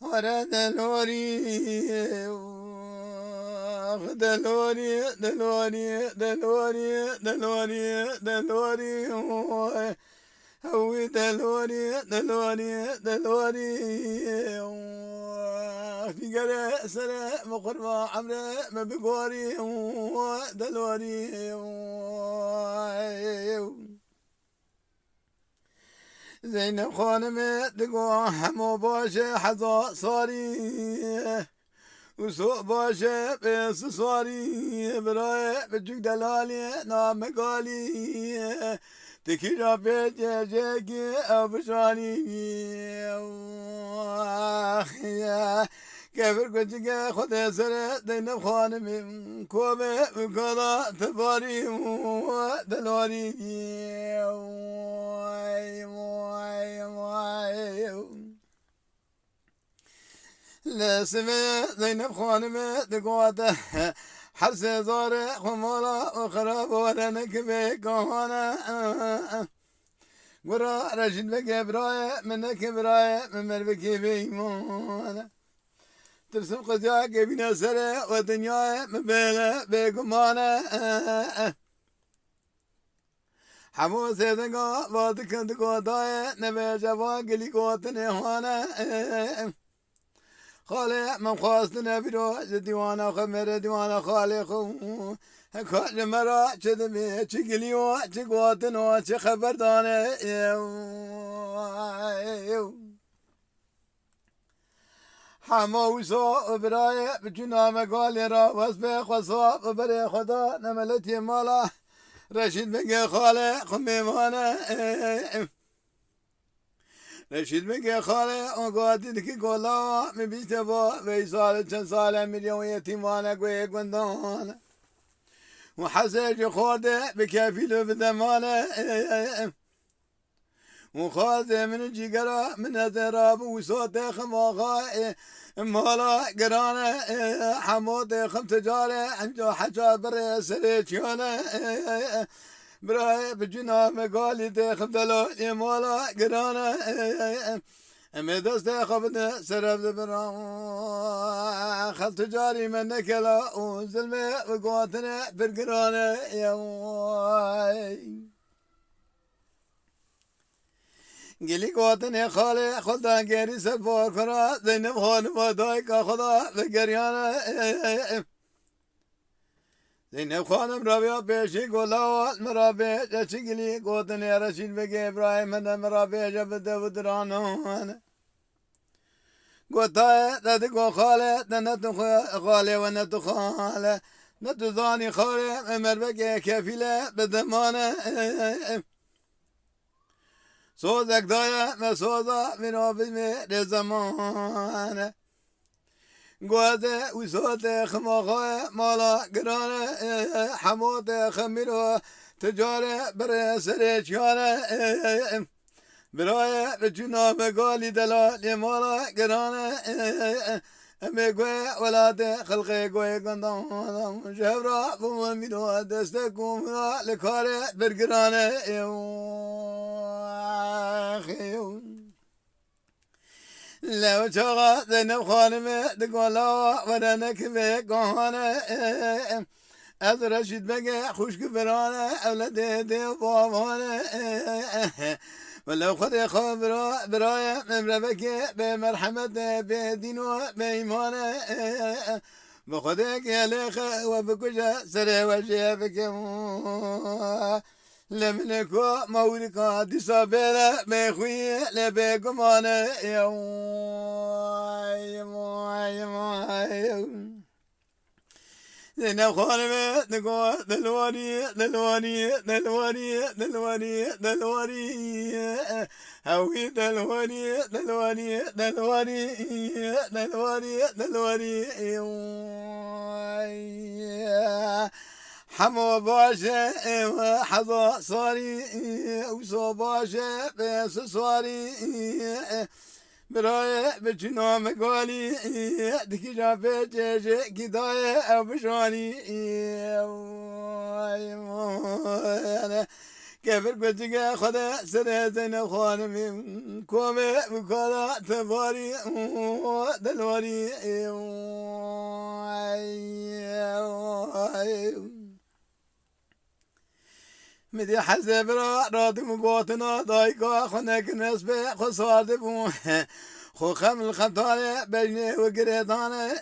ورا دلوري دلوري دلوري دلوري دلوري دلوري هوي دلوري دلوري دلوري في قرى سنة مقربة عمرة ما بقوري دلوري زينب خانم دقوا همو باشه حظا صاري وسوق باشه بس صاري براي بجوك دلالي نام قالي تكيرا بيت جاكي او بشاني كيفر كنتك خد سر زينب خانم كوبه وكذا تباري دلالي لا سمع زينب خانم دقواته حرس زار خمالا وخراب ولا نكبه كهانا ورا رشد بك براي منك براي من مربك بيمانا ترسم قزاك بنا سرع ودنيا مبينة بيقمانا حمو سيدنقا وادكن دقواتاي نبي جوا قلي قواتني هانا خالق من خواستن بیرو دیوانا خمر دیوانا خالق کاج مرا چه دمی چه گلیو چه قواتنو چه خبردانه حماوسا برای بجنا مقال را واسبه خصا برای خدا نملتی مالا رشید بگه خالق میمانه رشید میگه خاله اون قاعدی که گلا میبیسته با ویسال چند ساله میلیون یتیمانه گوی گندانه و حسج خورده به کفیل بدمانه و خواده من جیگرا من ازراب و صوت خماغا مالا گرانه حمود خم تجاره انجا حجا بر سریچیانه برای بجنا مقالی دخم دلال مالا گرانه امی دست خبده سرف برا خل تجاری من نکلا و ظلمه و قواتنه برگرانه گلی قواتنه خاله خلدان گری سبار کرا زینب خانم دای که خدا بگریانه زینب خانم رابیا پیشی گلاوات مرابی جچی گلی گوتنی رشید بگی ابراهیم مرابی جبده و درانوان گوتای دادی گو خاله نتو خاله و نتو خاله نتو زانی خاله امر بگی کفیله بدمانه سوزک دایا مسوزا منابی می زمانه گوزه و صوت خماخای مالا گرانه حمود خمیرو تجاره بر سریچیانه برای رجونا مقالی دلال مالا گرانه امی گوی ولاد خلقی گوی گندان جبرا بومن میرو دست گومرا لکاره برگرانه لو شغا زينب خانمه دقولا ورنك بيقهانه از رشید بگه خوشک برانه اولاد دی بابانه ولو خود خواب برای ممره بگه به مرحمت به دین و به ایمانه بخوده که لیخه و بکشه سره و شیفکه لمنكو موركا دي صابيرة مخوي لبيكمانة زينب خانمة نقوى دلواني دلواني دلواني دلواني دلواني هوي دلواني دلواني دلواني دلواني دلواني حمو باشه حظا صاري وصو باشه بس صاري برای بچنا مقالی دکی جا پیچه گدای او بشانی كبر قلتك خدا سنة خانمي كومي بكالا تباري دلوري مدي حزب راد مقاتنا دايقا خنك نسبة خسار دبون خو خم الخطارة بجني وقريدانة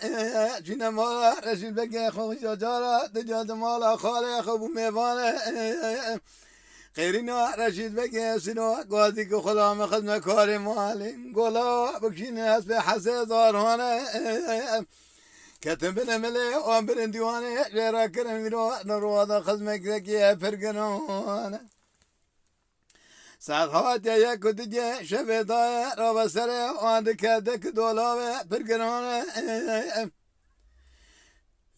جينا مالا رشيد بقى خو جاجارة دجاج مالا خالي خو ميبانة غيرنا رشيد بقى سنو قاضي خدا مخدمة كاري مالي قولا بكشين هسب حسي زارهانة كتب ملي وامبرن ديواني غيرا كرم ميرو نروادا خدمة كذكية فرقنانا ساعات يا كدجة شبيطايا رابا سري وعندك دك دولاوي فرقنانا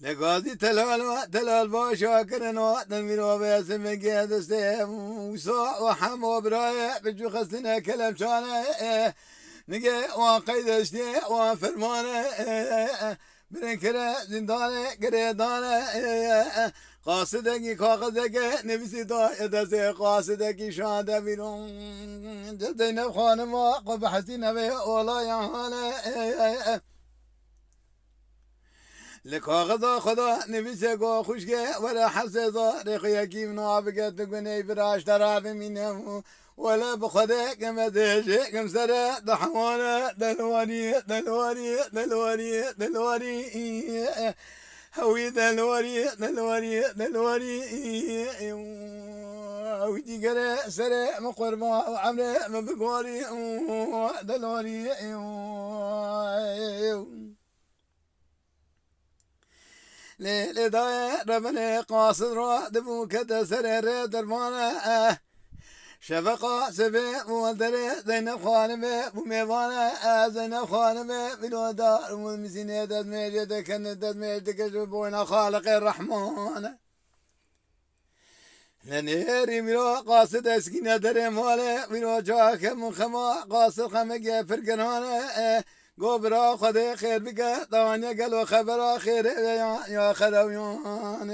لقاضي تلال باشا كرنو تنميرو بيسم قيادسته وسوء وحمو برايا بجو خستنا كلام شانه نجي وقيد اشتي وفرمانه برنكره زندانه قريدانه قاصدكي كاغذك نفسي دايدسه قاصدكي شاده بيرون جدينا خانما قبحتنا به ولا يهانه لكاغذا خدا نفسه قا خوشگه ولا حسزا رقيقي من عبقت تقني براش تراب منه ولا بخده كم دهشه كم سره دحوانه دلواني دلواني دلواني دلواني هوي دلواني دلواني دلواني هوي جرى سره مقربا عمره مبقوري دلواني لداية ربنا قاصد را دبو كده سرر درمانه شفقة سبي مولدري زينب خانمي بميوانه زينب خانمي بلو دار ومسيني دد ميجد كن دد ميجد كجبونا خالق الرحمن لنيري ميرو قاصد اسكينة دري مالي ميرو جاك مخما قاصد خمق فرقنانه قبرا خده خير بك طوانيا قالوا خبرا خير يا خرويان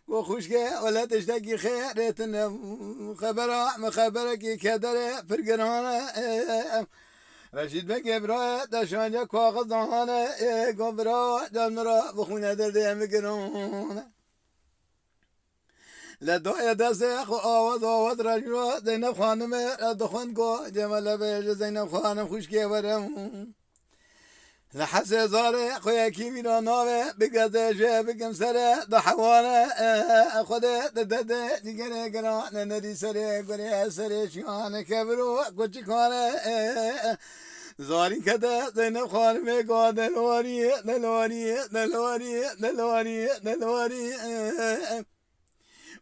وخوشك ولا تشتكي خير خبرا مخبرك كدر فرقنانا رشيد بك ابرا دشانيا كاغذانا قبرا جمرا بخونا درده مقرون لدعي دسخ آواز رجلا زينب خانم دخن کو جمال بیج زينب خانم خوشگی ورم لحس زاره خوی کی میرا ناوه بگذش بگم سر دحوانه خود دد دیگر گران ندی سر گره سر شان کبرو کچ خانه زارین کده زينب خانم کو دلواری دلواری دلواری دلواری دلواری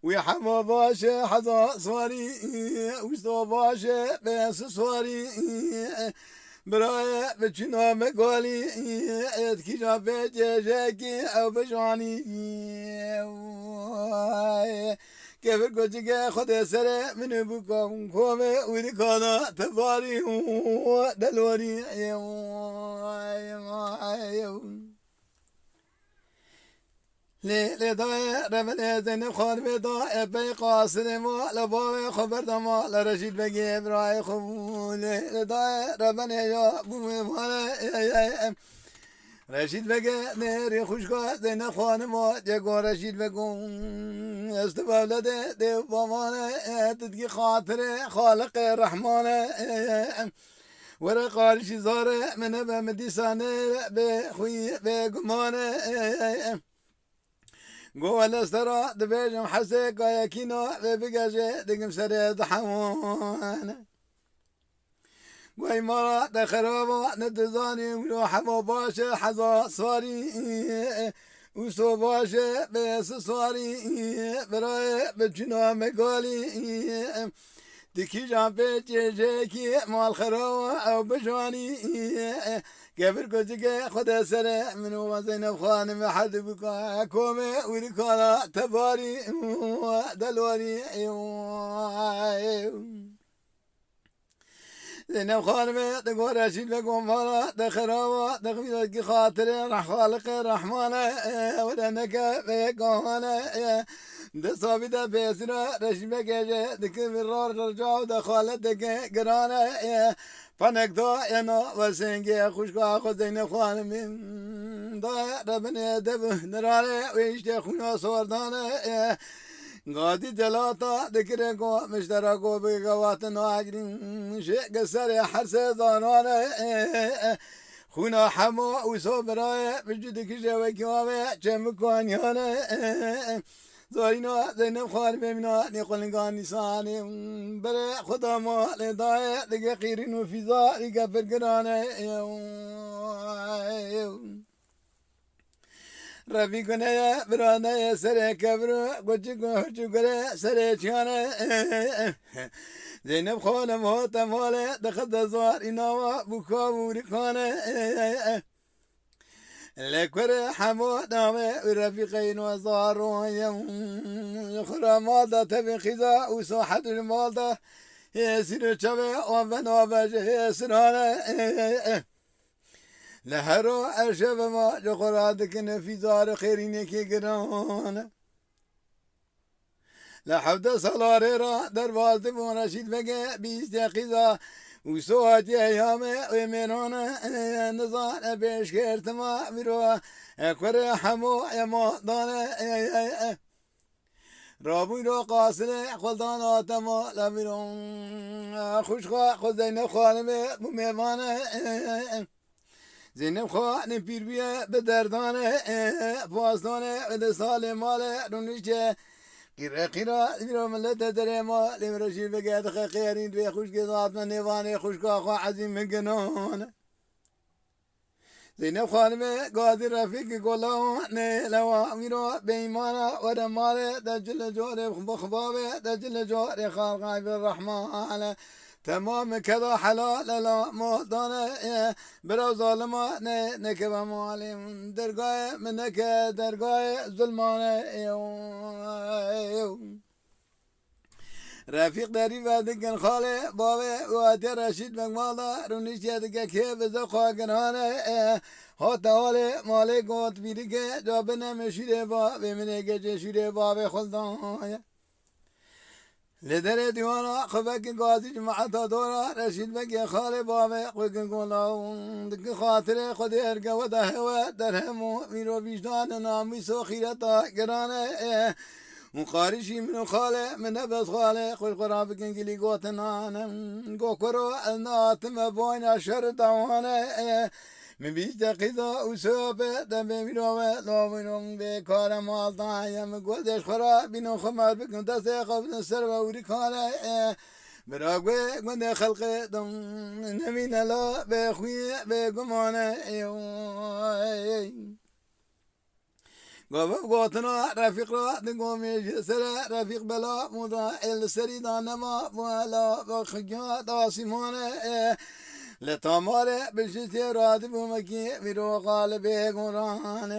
ويحمى باشا حظا صواري وستو باشا بس صواري برايا بتشنا مقالي اتكي جابت جاكي او بجاني كيف قلت خد سر من بكم كومي ودكانا تباري دلوري لداية ربنا زين خانم دا بي قاصد ما لباوي خبر دما لرشيد بقي براي خمول لداية ربنا يا بومي مالا رشيد بقي نيري خوشكا زين خانم جاكو رشيد بقون استبالده دي بامانه تدقي خاطر خالق الرحمن ورقال شزاره من بمديسانه بخوي بقمانه قول استرا دبيجم حسيك يا كينو بيجاجي دقم سري ضحوان قوي مرا دخرابا ندزاني ولو حمو باشا حظا صاري وسو باشا بس صاري براي بجنا مقالي دكي جام بيجي مال خراوة او بجواني قبل كوجك خدا سر منو زينب خانم حد بكا كومي ولكالا تباري دلوري زينب خانم تقول رشيد بكم فلا دخراوة دخمي خاطر خالق الرحمن ولنك بيكوانا ده صابي ده بيسنا رشمة كجا دك مرار رجاو دخالت دك قرانة فنك دا ينا وسنجي خوشقا خزين خوان من دا ربنا دب نرانه ويشت خونا صوردانه قادي جلاتا ذكركو مشتركو بقواتنا عجرين شيء قصر حرس ظنانه خونا حما وصبراء بجدك جوك وابع جمكوان يانا زارينا زينب خار بمنا نقلنقان نساني برا خدا ما لداية دقا خيرين وفيزا دقا فرقرانه ربي كنا برانا سر كبر قجق سر چانه زينب خانم ها تماله دخل زار ایناوا بکا بورکانه لکر حما نامه رفیقین و زارون خرامات تبین خیزا و ساحت المالده يسير شبه وفنا بجه يسرانه لهرو أشب ما جخراتك في زار خيرين كي قران لحفظ صلاه را درواز ونشيد بقى بيستيقظا وسوات أيامه ومنون نظار بيشكر تما بروه أكبر حمو يما دانه رابوی رو قاصله خلدان آتما لبیرون خوشخواه خود زینب خانمه میوانه زینب خانم پیر بیه به دردانه پاسدانه به سال ماله رونیشه قیره بیرو ملت دره ما لیمرشی بگه خیرین دوی خوشگی ذات من نیوانه خوشخواه خواه عظیم مگنانه زینب خانم قادر رفیق گلانه لوا میرو بیمانا و دماله دجل جور بخبابه دجل جور خالقای بالرحمن تمام كذا حلال لا مهدانه برا ظالما نكب مالي درقاي منك درقاي ظلمانه رفیق داری و دکن خاله بابه و آتی رشید مقمالا رونیش یادگه که بزا خواهگرانه ها تاله ماله گوت بیری که جابه نمشیره با بمینه که جشیره بابه خلدان لدر دیوانا خبک گازی جماعتا دورا رشید بگه خاله بابه قوکن گولا دک خاطر خود ارگه و دهوه در همو میرو بیشتان نامی سو خیرتا گرانه مقارشي من خاله من نبض خاله خوش قرابك انجلي قوتنا قو كرو الناتم بوين اشهر دعوانا من بيش دقيقة وسوبة دمي ميرومة لو منهم بكار مال دايم قدش خرا بينو خمار بكن دستي خفن السربة وريكانا براقوي قند خلقي دم نمين لا بخوي بقمانا قوتنا رفيق را دقومي سر رفيق بلا موضع السري دانما ولا بخجا داسمانه لتاماره بشتي راد بومكي بيرو قالبي قران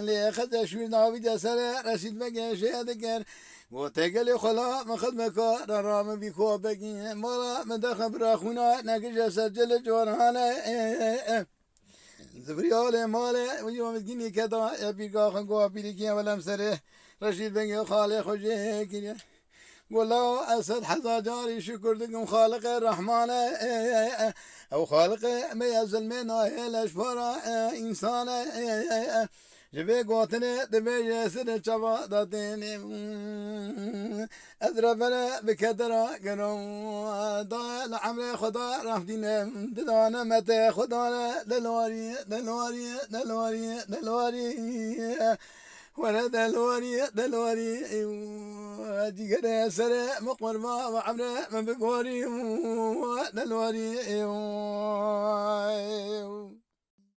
ليخذ شوي داوي جسر رشيد بقى شهدكر وتقلي خلا مخدمك رام بيكو بقي مالا مدخل براخونا نكش سجل جورهانه زبريال ماله ويوم تجيني كذا يبي قاخن قوا بيركيا ولا مسره رشيد بن خالق خوجه كني قولوا أسد حذا جاري شكر لكم خالق الرحمن أو خالق ما يزل منا الأشفار إنسان جبه قاتنه دبه جسد شبا داتيني أدربنا بكدرا قنوم دا العمر خدا رحمتنا دانا متى خدانا دلواري دلواري دلواري دلواري ولا دلواري ديقنا سر مقربا وعمره من بقوري دلواري